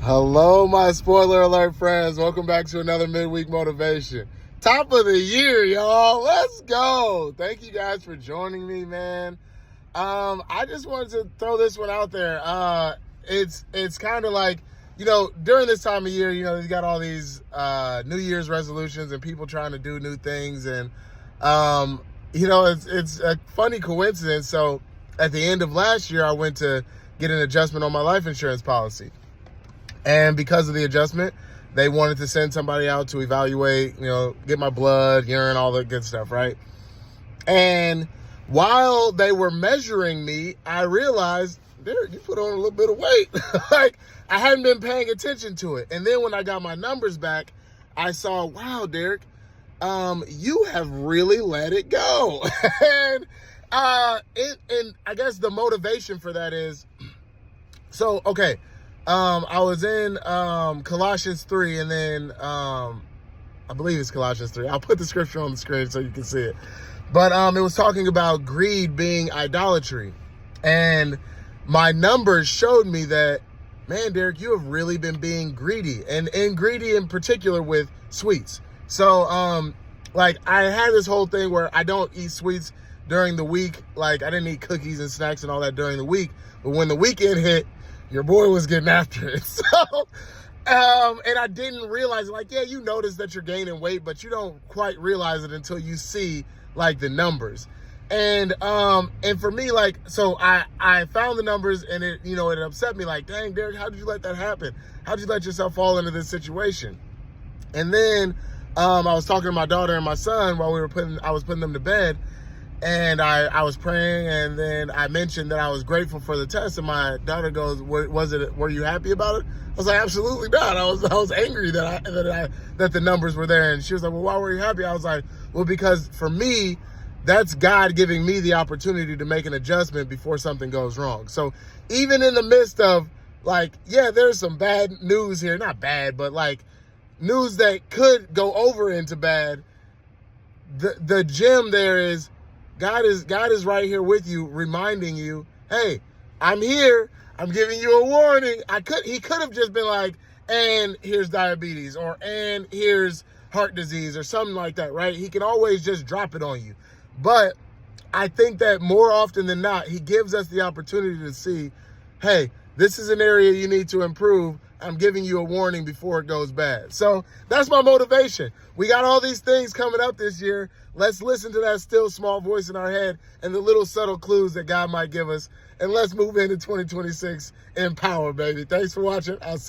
Hello, my spoiler alert friends. Welcome back to another midweek motivation. Top of the year, y'all. Let's go. Thank you guys for joining me, man. I just wanted to throw this one out there. It's kind of like, during this time of year, you got all these New Year's resolutions and people trying to do new things. And, it's a funny coincidence. So at the end of last year, I went to get an adjustment on my life insurance policy. And because of the adjustment, they wanted to send somebody out to evaluate, get my blood, urine, all that good stuff, right? And while they were measuring me, I realized, Derek, you put on a little bit of weight. Like, I hadn't been paying attention to it. And then when I got my numbers back, I saw, wow, Derek, you have really let it go. And I guess the motivation for that is, so, okay. I was in Colossians 3, and then I believe it's Colossians 3. I'll put the scripture on the screen so you can see it. But it was talking about greed being idolatry. And my numbers showed me that, man, Derek, you have really been being greedy. And greedy in particular with sweets. So, I had this whole thing where I don't eat sweets during the week. Like, I didn't eat cookies and snacks and all that during the week. But when the weekend hit, your boy was getting after it. So, and I didn't realize, you notice that you're gaining weight, but you don't quite realize it until you see, the numbers. And for me, so I found the numbers, and it upset me, dang, Derek, how did you let that happen? How did you let yourself fall into this situation? And then I was talking to my daughter and my son while I was putting them to bed. And I was praying, and then I mentioned that I was grateful for the test, and my daughter goes, were you happy about it? I was like, absolutely not. I was angry that the numbers were there. And she was like, well, why were you happy? I was like, well, because for me, that's God giving me the opportunity to make an adjustment before something goes wrong. So even in the midst of there's some bad news here, not bad, but news that could go over into bad. The gem there is, God is right here with you, reminding you, hey, I'm here. I'm giving you a warning. He could have just been like, and here's diabetes, and here's heart disease, or something like that, right? He can always just drop it on you. But I think that more often than not, he gives us the opportunity to see, hey, this is an area you need to improve. I'm giving you a warning before it goes bad. So that's my motivation. We got all these things coming up this year. Let's listen to that still small voice in our head and the little subtle clues that God might give us. And let's move into 2026 in power, baby. Thanks for watching. I'll see you.